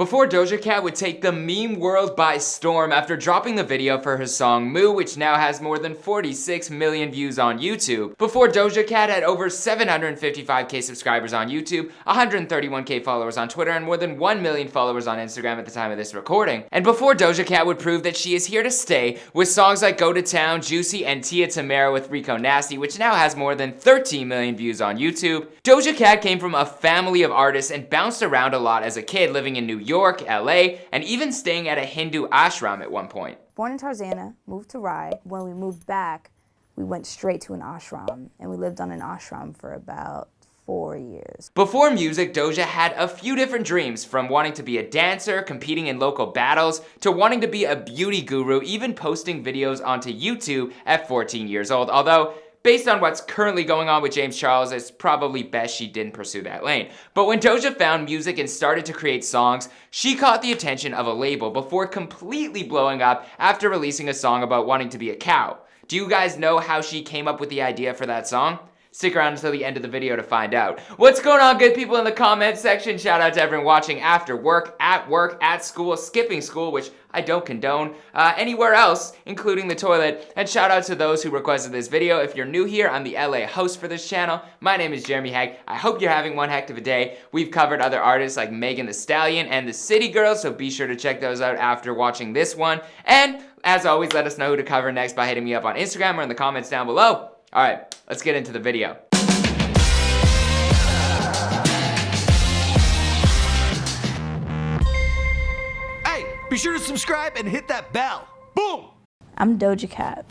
Before Doja Cat would take the meme world by storm after dropping the video for her song Moo, which now has more than 46 million views on YouTube. Before Doja Cat had over 755k subscribers on YouTube, 131k followers on Twitter, and more than 1 million followers on Instagram at the time of this recording. And before Doja Cat would prove that she is here to stay with songs like Go to Town, Juicy, and Tia Tamara with Rico Nasty, which now has more than 13 million views on YouTube. Doja Cat came from a family of artists and bounced around a lot as a kid, living in New York, LA, and even staying at a Hindu ashram at one point. Born in Tarzana, moved to Rye. When we moved back, we went straight to an ashram, and we lived on an ashram for about 4 years. Before music, Doja had a few different dreams, from wanting to be a dancer, competing in local battles, to wanting to be a beauty guru, even posting videos onto YouTube at 14 years old, although based on what's currently going on with James Charles, it's probably best she didn't pursue that lane. But when Doja found music and started to create songs, she caught the attention of a label before completely blowing up after releasing a song about wanting to be a cow. Do you guys know how she came up with the idea for that song? Stick around until the end of the video to find out. What's going on, good people in the comments section? Shout out to everyone watching after work, at school, skipping school, which I don't condone, anywhere else, including the toilet. And shout out to those who requested this video. If you're new here, I'm the LA host for this channel. My name is Jeremy Hecht. I hope you're having one heck of a day. We've covered other artists like Meegan the Stallion and the City Girls, so be sure to check those out after watching this one. And as always, let us know who to cover next by hitting me up on Instagram or in the comments down below. All right, let's get into the video. Hey, be sure to subscribe and hit that bell. Boom! I'm Doja Cat.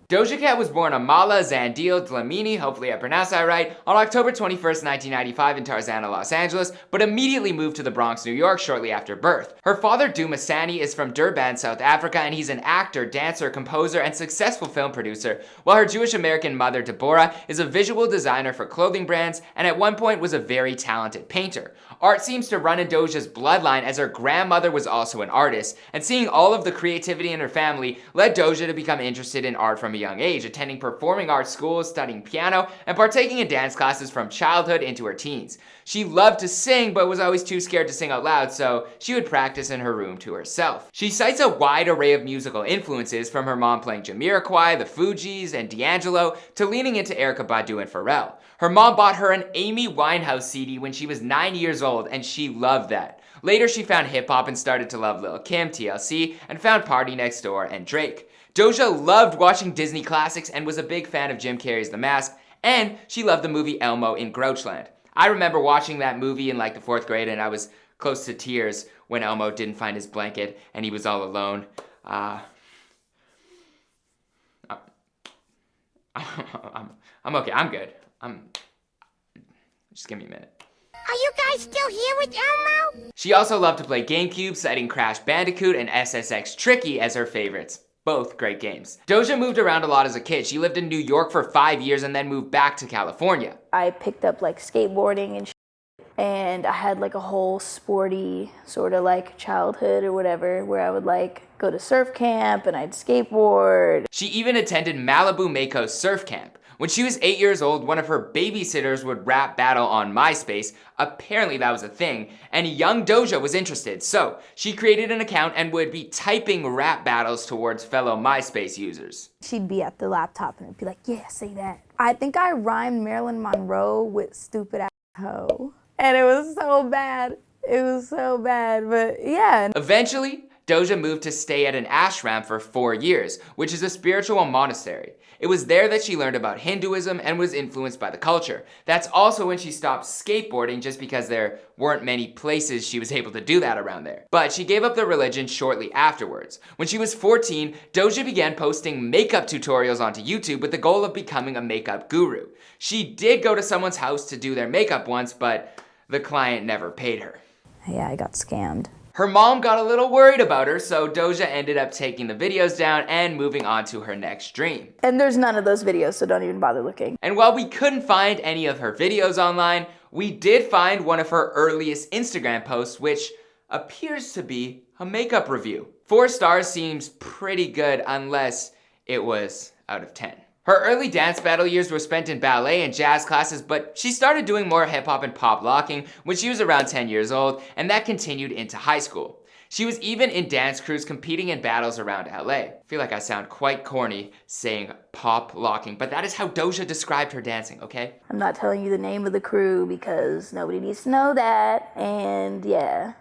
Doja Cat was born Amala Zandile Dlamini, hopefully I pronounced that right, on October 21st, 1995 in Tarzana, Los Angeles, but immediately moved to the Bronx, New York shortly after birth. Her father, Dumasani, is from Durban, South Africa, and he's an actor, dancer, composer, and successful film producer, while her Jewish-American mother, Deborah, is a visual designer for clothing brands, and at one point was a very talented painter. Art seems to run in Doja's bloodline as her grandmother was also an artist, and seeing all of the creativity in her family led Doja to become interested in art from a young age, attending performing arts schools, studying piano, and partaking in dance classes from childhood into her teens. She loved to sing, but was always too scared to sing out loud, so she would practice in her room to herself. She cites a wide array of musical influences, from her mom playing Jamiroquai, the Fugees, and D'Angelo, to leaning into Erykah Badu and Pharrell. Her mom bought her an Amy Winehouse CD when she was 9 years old, and she loved that. Later, she found hip-hop and started to love Lil' Kim, TLC, and found Party Next Door and Drake. Doja loved watching Disney classics and was a big fan of Jim Carrey's The Mask, and she loved the movie Elmo in Grouchland. I remember watching that movie in like the 4th grade, and I was close to tears when Elmo didn't find his blanket and he was all alone. I'm okay, I'm good. Just give me a minute. Are you guys still here with Elmo? She also loved to play GameCube, citing Crash Bandicoot and SSX Tricky as her favorites. Both great games. Doja moved around a lot as a kid. She lived in New York for 5 years and then moved back to California. I picked up like skateboarding and and I had like a whole sporty sort of like childhood or whatever, where I would like go to surf camp and I'd skateboard. She even attended Malibu Mako's surf camp. When she was 8 years old, one of her babysitters would rap battle on MySpace. Apparently that was a thing, and young Doja was interested, so she created an account and would be typing rap battles towards fellow MySpace users. She'd be at the laptop and it'd be like, yeah, say that. I think I rhymed Marilyn Monroe with stupid ass hoe. And it was so bad. It was so bad, but yeah. Eventually, Doja moved to stay at an ashram for 4 years, which is a spiritual monastery. It was there that she learned about Hinduism and was influenced by the culture. That's also when she stopped skateboarding, just because there weren't many places she was able to do that around there. But she gave up the religion shortly afterwards. When she was 14, Doja began posting makeup tutorials onto YouTube with the goal of becoming a makeup guru. She did go to someone's house to do their makeup once, but the client never paid her. Yeah, I got scammed. Her mom got a little worried about her, so Doja ended up taking the videos down and moving on to her next dream. And there's none of those videos, so don't even bother looking. And while we couldn't find any of her videos online, we did find one of her earliest Instagram posts, which appears to be a makeup review. 4 stars seems pretty good unless it was out of 10. Her early dance battle years were spent in ballet and jazz classes, but she started doing more hip-hop and pop locking when she was around 10 years old, and that continued into high school. She was even in dance crews competing in battles around LA. I feel like I sound quite corny saying pop locking, but that is how Doja described her dancing, okay? I'm not telling you the name of the crew because nobody needs to know that, and yeah,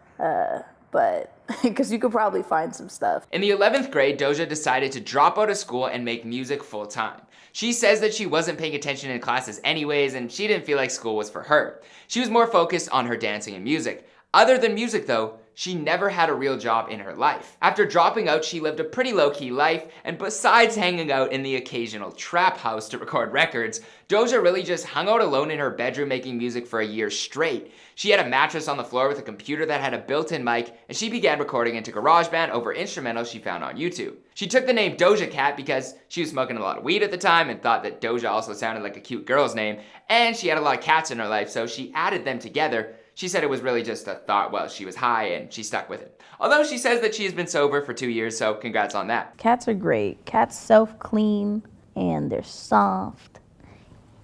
but because you could probably find some stuff. In the 11th grade, Doja decided to drop out of school and make music full time. She says that she wasn't paying attention in classes anyways, and she didn't feel like school was for her. She was more focused on her dancing and music. Other than music though, she never had a real job in her life. After dropping out, she lived a pretty low-key life, and besides hanging out in the occasional trap house to record records, Doja really just hung out alone in her bedroom making music for a year straight. She had a mattress on the floor with a computer that had a built-in mic, and she began recording into GarageBand over instrumentals she found on YouTube. She took the name Doja Cat because she was smoking a lot of weed at the time and thought that Doja also sounded like a cute girl's name, and she had a lot of cats in her life, so she added them together. She said it was really just a thought while she was high, and she stuck with it. Although she says that she has been sober for 2 years, so congrats on that. Cats are great. Cats self-clean, and they're soft,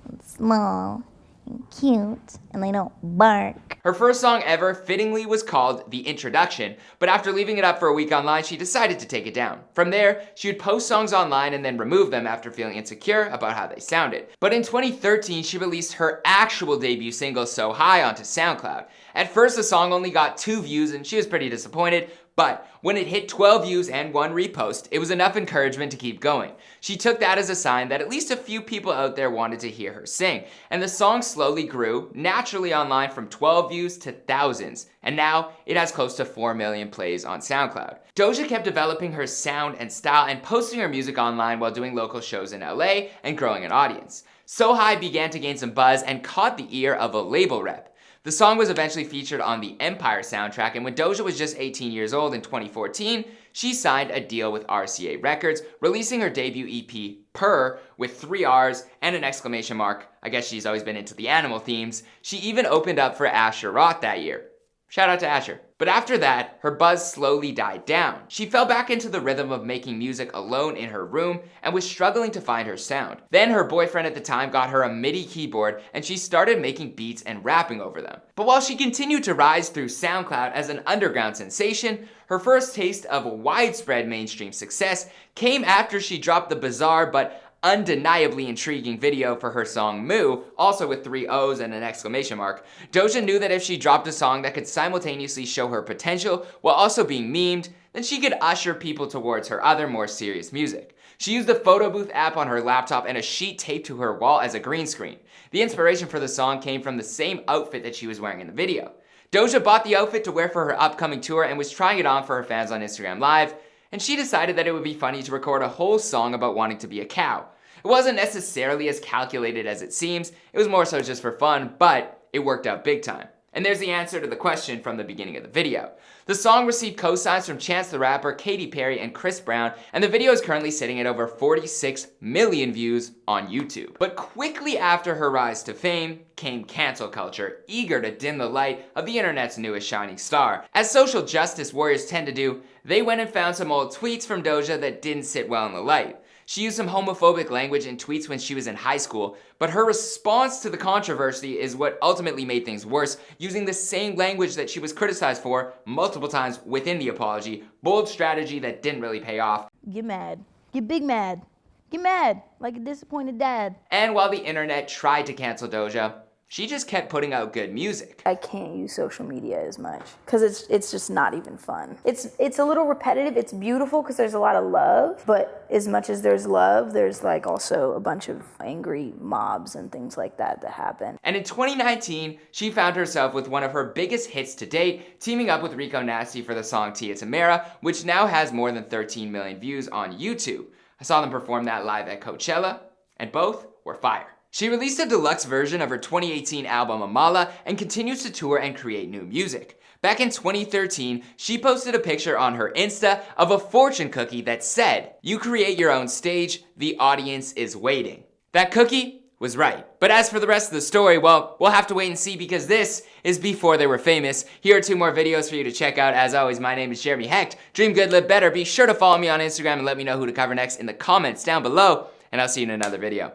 and small, and cute, and they don't bark. Her first song ever fittingly was called The Introduction, but after leaving it up for a week online, she decided to take it down. From there, she would post songs online and then remove them after feeling insecure about how they sounded. But in 2013, she released her actual debut single, So High, onto SoundCloud. At first, the song only got 2 views and she was pretty disappointed, but when it hit 12 views and 1 repost, it was enough encouragement to keep going. She took that as a sign that at least a few people out there wanted to hear her sing, and the song slowly grew naturally online from 12 views to thousands, and now it has close to 4 million plays on SoundCloud. Doja kept developing her sound and style and posting her music online while doing local shows in LA and growing an audience. So High began to gain some buzz and caught the ear of a label rep. The song was eventually featured on the Empire soundtrack, and when Doja was just 18 years old in 2014, she signed a deal with RCA Records, releasing her debut EP, Purr, with 3 R's and an exclamation mark. I guess she's always been into the animal themes. She even opened up for Asher Roth that year. Shout out to Asher. But after that, her buzz slowly died down. She fell back into the rhythm of making music alone in her room and was struggling to find her sound. Then her boyfriend at the time got her a MIDI keyboard and she started making beats and rapping over them. But while she continued to rise through SoundCloud as an underground sensation, her first taste of widespread mainstream success came after she dropped the bizarre but undeniably intriguing video for her song Moo, also with 3 O's and an exclamation mark. Doja knew that if she dropped a song that could simultaneously show her potential while also being memed, then she could usher people towards her other more serious music. She used the photo booth app on her laptop and a sheet taped to her wall as a green screen. The inspiration for the song came from the same outfit that she was wearing in the video. Doja bought the outfit to wear for her upcoming tour and was trying it on for her fans on Instagram Live, and she decided that it would be funny to record a whole song about wanting to be a cow. It wasn't necessarily as calculated as it seems, it was more so just for fun, but it worked out big time. And there's the answer to the question from the beginning of the video. The song received co-signs from Chance the Rapper, Katy Perry, and Chris Brown, and the video is currently sitting at over 46 million views on YouTube. But quickly after her rise to fame came cancel culture, eager to dim the light of the internet's newest shining star. As social justice warriors tend to do, they went and found some old tweets from Doja that didn't sit well in the light. She used some homophobic language in tweets when she was in high school, but her response to the controversy is what ultimately made things worse, using the same language that she was criticized for multiple times within the apology. Bold strategy that didn't really pay off. Get mad. Get big mad. Get mad like a disappointed dad. And while the internet tried to cancel Doja, she just kept putting out good music. I can't use social media as much because it's just not even fun. It's a little repetitive. It's beautiful because there's a lot of love, but as much as there's love, there's like also a bunch of angry mobs and things like that happen. And in 2019, she found herself with one of her biggest hits to date, teaming up with Rico Nasty for the song Tamara, which now has more than 13 million views on YouTube. I saw them perform that live at Coachella, and both were fire. She released a deluxe version of her 2018 album Amala and continues to tour and create new music. Back in 2013, she posted a picture on her Insta of a fortune cookie that said, "You create your own stage, the audience is waiting." That cookie was right. But as for the rest of the story, well, we'll have to wait and see because this is Before They Were Famous. Here are 2 more videos for you to check out. As always, my name is Jeremy Hecht. Dream good, live better. Be sure to follow me on Instagram and let me know who to cover next in the comments down below. and I'll see you in another video.